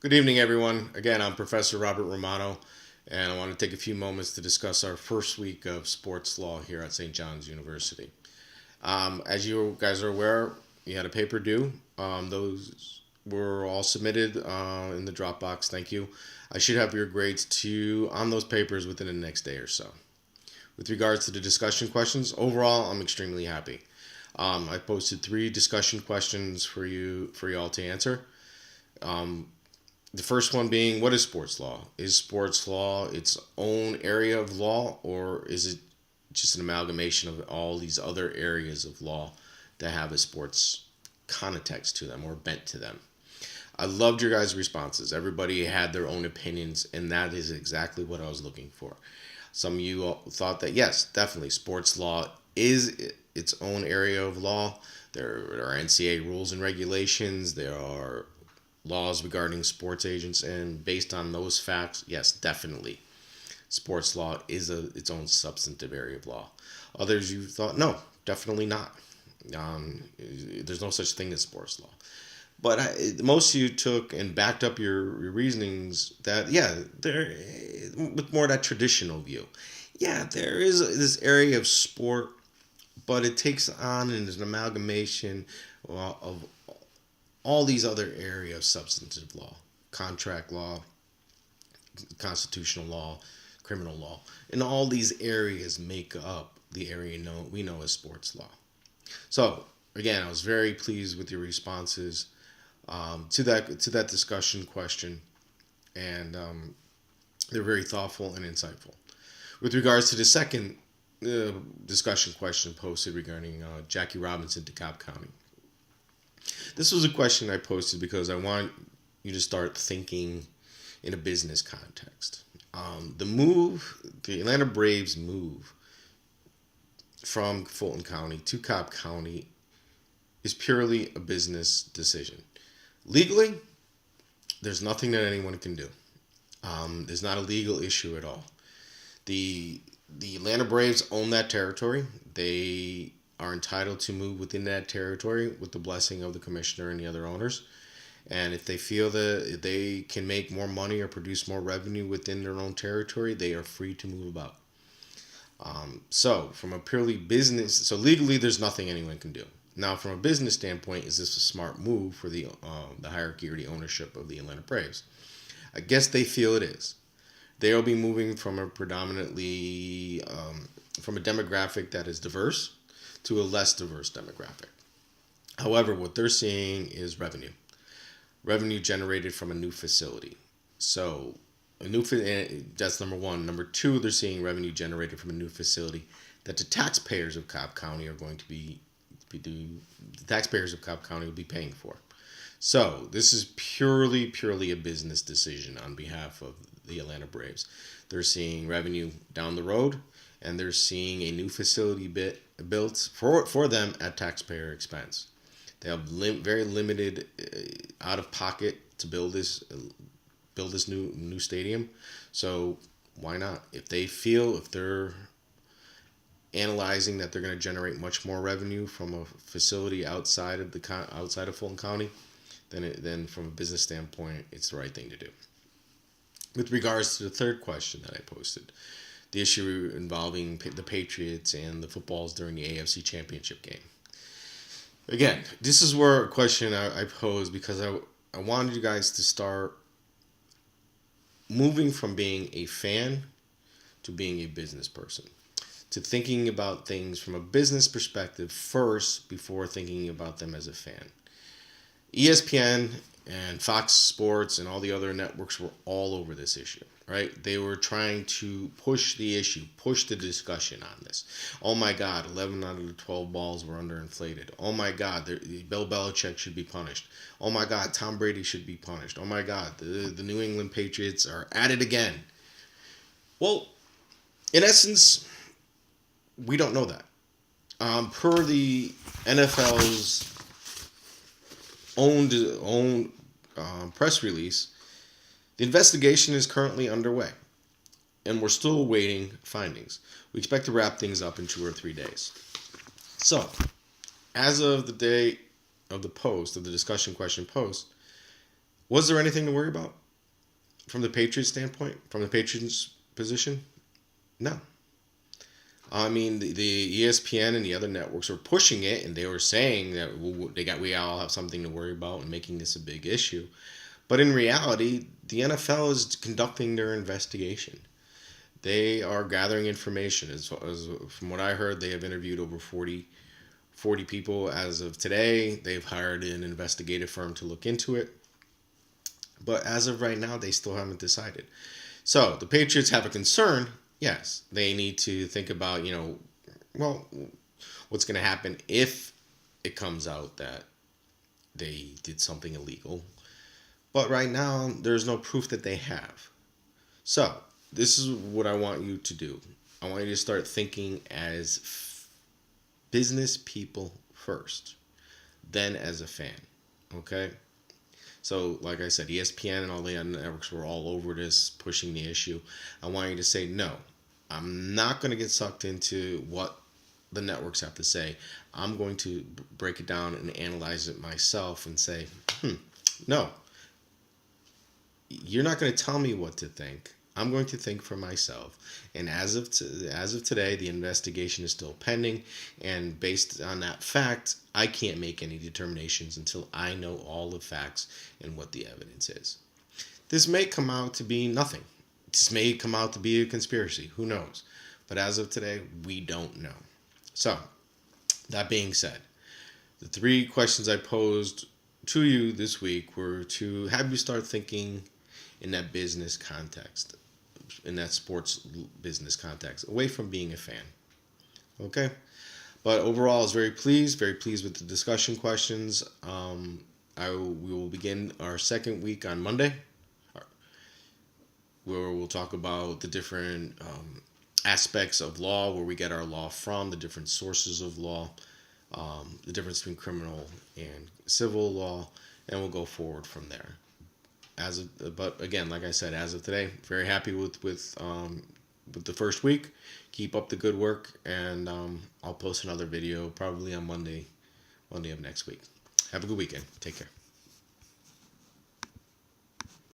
Good evening, everyone. Again, I'm Professor Robert Romano, and I want to take a few moments to discuss our first week of sports law here at St. John's University. As you guys are aware, you had a paper due. Those were all submitted in the Dropbox. Thank you. I should have your grades on those papers within the next day or so. With regards to the discussion questions, overall, I'm extremely happy. I posted 3 discussion questions for you all to answer. Um, The first one being, what is sports law? Is sports law its own area of law, or is it just an amalgamation of all these other areas of law that have a sports context to them or bent to them? I loved your guys' responses. Everybody had their own opinions, and that is exactly what I was looking for. Some of you thought that, yes, definitely, sports law is its own area of law. There are NCAA rules and regulations. There are laws regarding sports agents, and based on those facts, yes, definitely, sports law is its own substantive area of law. Others, you thought, no, definitely not. There's no such thing as sports law. But most of you took and backed up your reasonings that, yeah, there, with more of that traditional view. Yeah, there is this area of sport, but it takes on and is an amalgamation of all these other areas of substantive law, contract law, constitutional law, criminal law, and all these areas make up the area we know as sports law. So again, I was very pleased with your responses to that discussion question, and they're very thoughtful and insightful. With regards to the second discussion question posted regarding Jackie Robinson to Cobb County, this was a question I posted because I want you to start thinking in a business context. The Atlanta Braves move from Fulton County to Cobb County is purely a business decision. Legally, there's nothing that anyone can do. There's not a legal issue at all. The Atlanta Braves own that territory. They are entitled to move within that territory with the blessing of the commissioner and the other owners. And if they feel that they can make more money or produce more revenue within their own territory, they are free to move about. So from a purely business, so legally there's nothing anyone can do. Now, from a business standpoint, is this a smart move for the hierarchy or the ownership of the Atlanta Braves? I guess they feel it is. They'll be moving from a predominantly from a demographic that is diverse to a less diverse demographic. However, what they're seeing is revenue generated from a new facility. So that's number one. Number two, they're seeing revenue generated from a new facility that the taxpayers of Cobb County are going to the taxpayers of Cobb County will be paying for. So this is purely a business decision on behalf of the Atlanta Braves. They're seeing revenue down the road, and they're seeing a new facility built for them at taxpayer expense. They have very limited out of pocket to build this new stadium. So why not? If they're analyzing that they're going to generate much more revenue from a facility outside of Fulton County, then from a business standpoint, it's the right thing to do. With regards to the third question that I posted, the issue involving the Patriots and the footballs during the AFC Championship game. Again, this is where a question I posed because I wanted you guys to start moving from being a fan to being a business person, to thinking about things from a business perspective first before thinking about them as a fan. ESPN and Fox Sports and all the other networks were all over this issue, right? They were trying to push the issue, push the discussion on this. Oh my God, 11 out of the 12 balls were underinflated. Oh my God, Bill Belichick should be punished. Oh my God, Tom Brady should be punished. Oh my God, the New England Patriots are at it again. Well, in essence, we don't know that. Per the NFL's own press release, the investigation is currently underway, and we're still awaiting findings. We expect to wrap things up in 2 or 3 days. So, as of the day of the discussion question post, Was there anything to worry about from the Patriots standpoint, from the Patriots position? No. I mean, the ESPN and the other networks were pushing it, and they were saying that we all have something to worry about and making this a big issue. But in reality, the NFL is conducting their investigation. They are gathering information. As from what I heard, they have interviewed over 40 people as of today. They've hired an investigative firm to look into it. But as of right now, they still haven't decided. So the Patriots have a concern. Yes, they need to think about, well, what's going to happen if it comes out that they did something illegal. But right now, there's no proof that they have. So this is what I want you to do. I want you to start thinking as business people first, then as a fan. Okay? So, like I said, ESPN and all the other networks were all over this, pushing the issue. I want you to say, no, I'm not going to get sucked into what the networks have to say. I'm going to break it down and analyze it myself and say, no, you're not going to tell me what to think. I'm going to think for myself. And as of today, the investigation is still pending. And based on that fact, I can't make any determinations until I know all the facts and what the evidence is. This may come out to be nothing. This may come out to be a conspiracy. Who knows? But as of today, we don't know. So, that being said, the 3 questions I posed to you this week were to have you start thinking in that business context, in that sports business context, away from being a fan. Okay? But overall, I was very pleased with the discussion questions. We will begin our second week on Monday, where we'll talk about the different aspects of law, where we get our law from, the different sources of law, the difference between criminal and civil law, and we'll go forward from there. But again, like I said, as of today, very happy with the first week. Keep up the good work, and I'll post another video probably on Monday of next week. Have a good weekend. Take care.